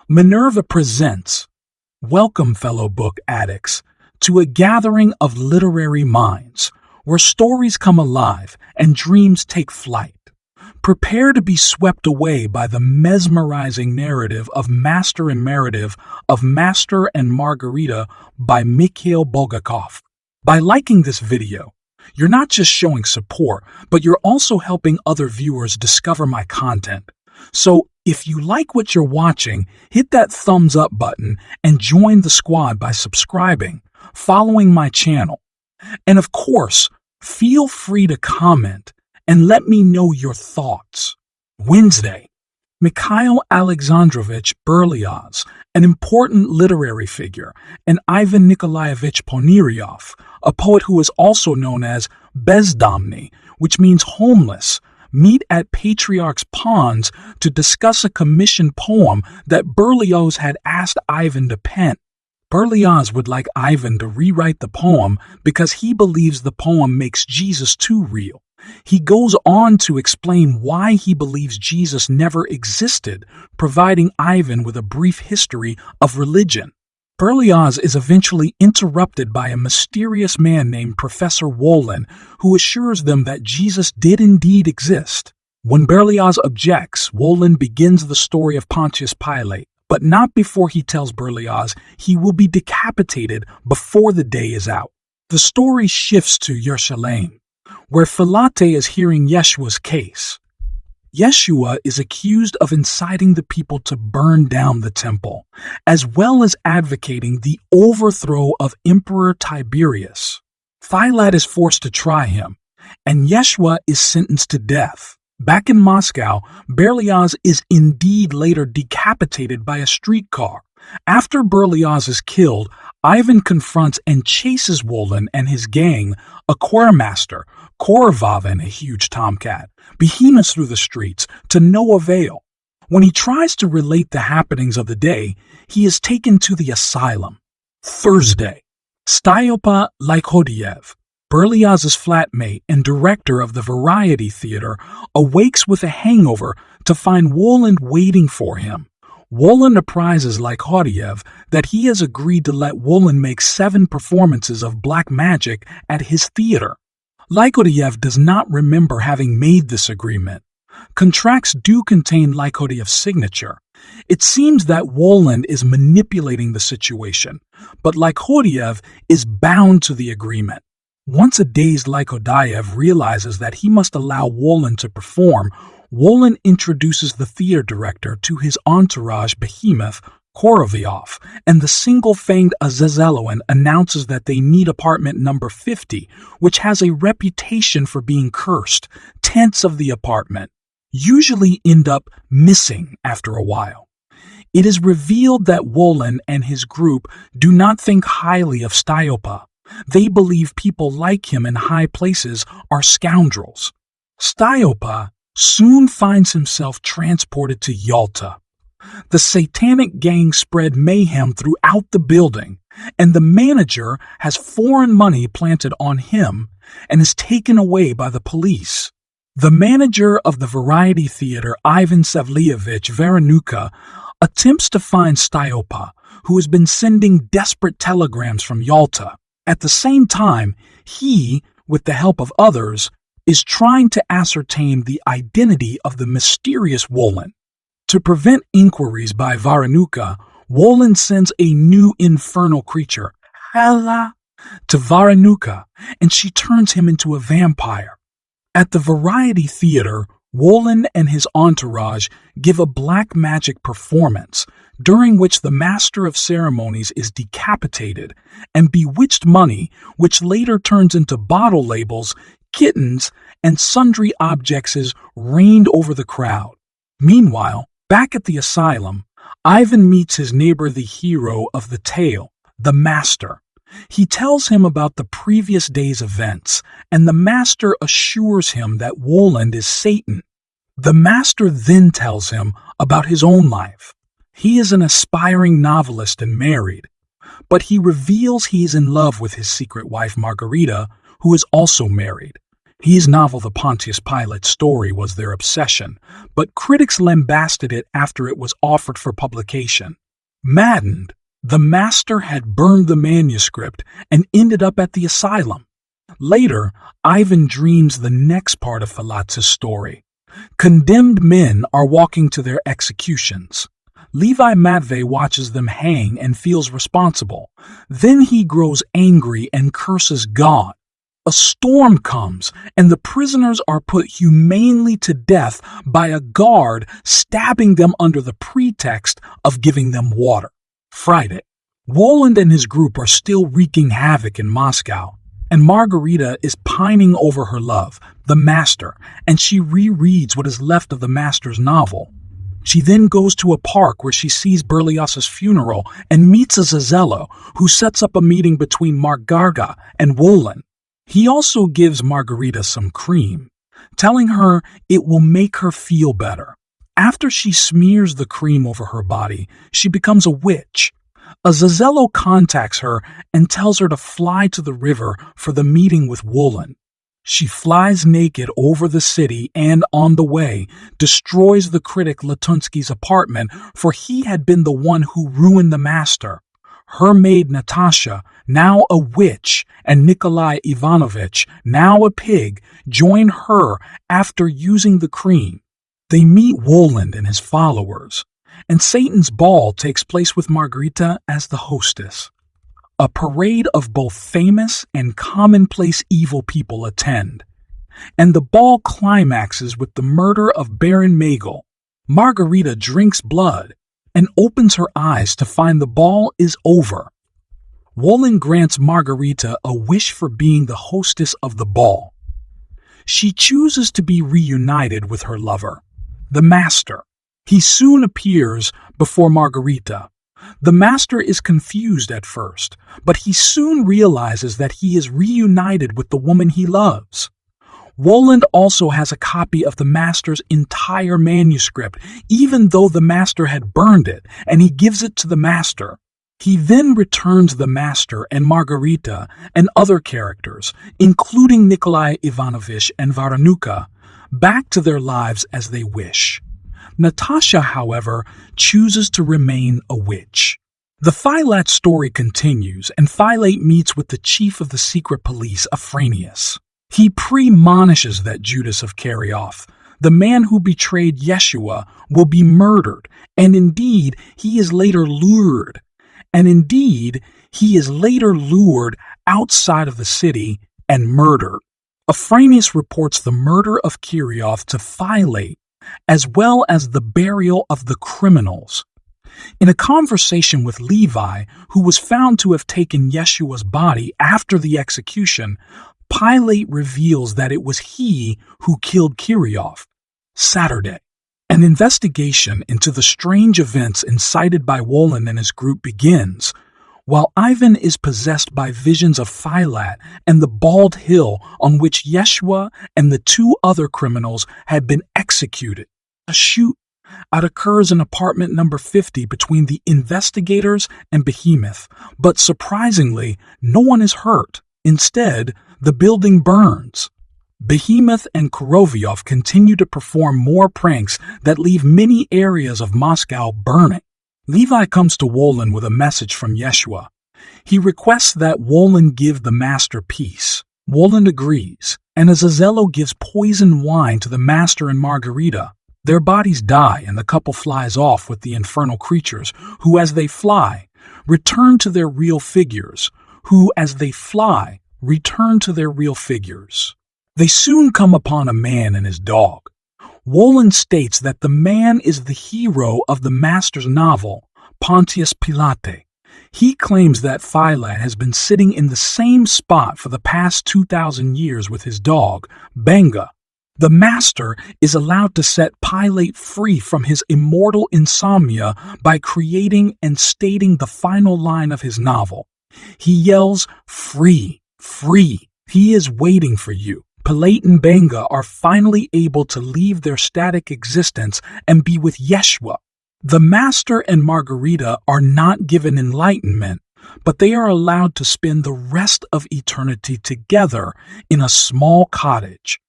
Minerva presents, welcome fellow book addicts, to a gathering of literary minds, where stories come alive and dreams take flight. Prepare to be swept away by the mesmerizing narrative of Master and Margarita by Mikhail Bulgakov. By liking this video, you're not just showing support, but you're also helping other viewers discover my content. So, if you like what you're watching, hit that thumbs up button and join the squad by subscribing, following my channel. And of course, feel free to comment and let me know your thoughts. Wednesday, Mikhail Alexandrovich Berlioz, an important literary figure, and Ivan Nikolaevich Poneryov, a poet who is also known as Bezdomny, which means homeless, meet at Patriarch's Ponds to discuss a commissioned poem that Berlioz had asked Ivan to pen. Berlioz would like Ivan to rewrite the poem because he believes the poem makes Jesus too real. He goes on to explain why he believes Jesus never existed, providing Ivan with a brief history of religion. Berlioz is eventually interrupted by a mysterious man named Professor Woland, who assures them that Jesus did indeed exist. When Berlioz objects, Woland begins the story of Pontius Pilate, but not before he tells Berlioz he will be decapitated before the day is out. The story shifts to Jerusalem, where Philate is hearing Yeshua's case. Yeshua is accused of inciting the people to burn down the temple, as well as advocating the overthrow of Emperor Tiberius. Pilate is forced to try him, and Yeshua is sentenced to death. Back in Moscow, Berlioz is indeed later decapitated by a streetcar. After Berlioz is killed, Ivan confronts and chases Woland and his gang, a choirmaster, Koravov, a huge tomcat, behemoths through the streets, to no avail. When he tries to relate the happenings of the day, he is taken to the asylum. Thursday, Styopa Lykodiev, Berlioz's flatmate and director of the Variety Theater, awakes with a hangover to find Woland waiting for him. Woland apprises Lykodiev that he has agreed to let Woland make 7 performances of black magic at his theater. Lykodiev does not remember having made this agreement. Contracts do contain Lykodiev's signature. It seems that Woland is manipulating the situation, but Lykodiev is bound to the agreement. Once a dazed Lykodiev realizes that he must allow Woland to perform, Woland introduces the theater director to his entourage behemoth, Koravov, and the single-fanged Azazeloan announces that they need apartment number 50, which has a reputation for being cursed. Tenants of the apartment usually end up missing after a while. It is revealed that Woland and his group do not think highly of Styopa. They believe people like him in high places are scoundrels. Styopa soon finds himself transported to Yalta. The satanic gang spread mayhem throughout the building, and the manager has foreign money planted on him and is taken away by the police. The manager of the Variety Theater, Ivan Savlyevich Varanuka, attempts to find Styopa, who has been sending desperate telegrams from Yalta. At the same time, he, with the help of others, is trying to ascertain the identity of the mysterious Woland. To prevent inquiries by Varanuka, Woland sends a new infernal creature, Hala, to Varanuka, and she turns him into a vampire. At the Variety Theater, Woland and his entourage give a black magic performance, during which the master of ceremonies is decapitated, and bewitched money, which later turns into bottle labels, kittens, and sundry objects, is rained over the crowd. Meanwhile, back at the asylum, Ivan meets his neighbor, the hero of the tale, the Master. He tells him about the previous day's events, and the Master assures him that Woland is Satan. The Master then tells him about his own life. He is an aspiring novelist and married, but he reveals he is in love with his secret wife Margarita, who is also married. His novel The Pontius Pilate story was their obsession, but critics lambasted it after it was offered for publication. Maddened, the master had burned the manuscript and ended up at the asylum. Later, Ivan dreams the next part of Filate's story. Condemned men are walking to their executions. Levi Matvey watches them hang and feels responsible. Then he grows angry and curses God. A storm comes, and the prisoners are put humanely to death by a guard stabbing them under the pretext of giving them water. Friday. Woland and his group are still wreaking havoc in Moscow, and Margarita is pining over her love, the master, and she rereads what is left of the master's novel. She then goes to a park where she sees Berlioz's funeral and meets a Zazello who sets up a meeting between Margarita and Woland. He also gives Margarita some cream, telling her it will make her feel better. After she smears the cream over her body, she becomes a witch. A Zazello contacts her and tells her to fly to the river for the meeting with Woland. She flies naked over the city and, on the way, destroys the critic Latunsky's apartment, for he had been the one who ruined the master. Her maid Natasha, now a witch, and Nikolai Ivanovich, now a pig, join her after using the cream. They meet Woland and his followers, and Satan's ball takes place with Margarita as the hostess. A parade of both famous and commonplace evil people attend, and the ball climaxes with the murder of Baron Magel. Margarita drinks blood and opens her eyes to find the ball is over. Woland grants Margarita a wish for being the hostess of the ball. She chooses to be reunited with her lover, the master. He soon appears before Margarita. The master is confused at first, but he soon realizes that he is reunited with the woman he loves. Woland also has a copy of the master's entire manuscript, even though the master had burned it, and he gives it to the master. He then returns the master and Margarita and other characters, including Nikolai Ivanovich and Varanuka, back to their lives as they wish. Natasha, however, chooses to remain a witch. The Filate story continues, and Filate meets with the chief of the secret police, Afranius. He premonishes that Judas of Kerioth, the man who betrayed Yeshua, will be murdered, and indeed he is later lured. Outside of the city and murdered. Afranius reports the murder of Kerioth to Filate, as well as the burial of the criminals. In a conversation with Levi, who was found to have taken Yeshua's body after the execution, Pilate reveals that it was he who killed Kerioth. Saturday. An investigation into the strange events incited by Woland and his group begins, while Ivan is possessed by visions of Filate and the bald hill on which Yeshua and the two other criminals had been executed. A shootout occurs in apartment number 50 between the investigators and Behemoth, but surprisingly, no one is hurt. Instead, the building burns. Behemoth and Korovyov continue to perform more pranks that leave many areas of Moscow burning. Levi comes to Woland with a message from Yeshua. He requests that Woland give the master peace. Woland agrees, and Azazello gives poisoned wine to the Master and Margarita. Their bodies die, and the couple flies off with the infernal creatures, who, as they fly, return to their real figures. They soon come upon a man and his dog. Woland states that the man is the hero of the master's novel, Pontius Pilate. He claims that Filate has been sitting in the same spot for the past 2,000 years with his dog, Benga. The master is allowed to set Pilate free from his immortal insomnia by creating and stating the final line of his novel. He yells, "Free, free, he is waiting for you." Pilate and Benga are finally able to leave their static existence and be with Yeshua. The Master and Margarita are not given enlightenment, but they are allowed to spend the rest of eternity together in a small cottage,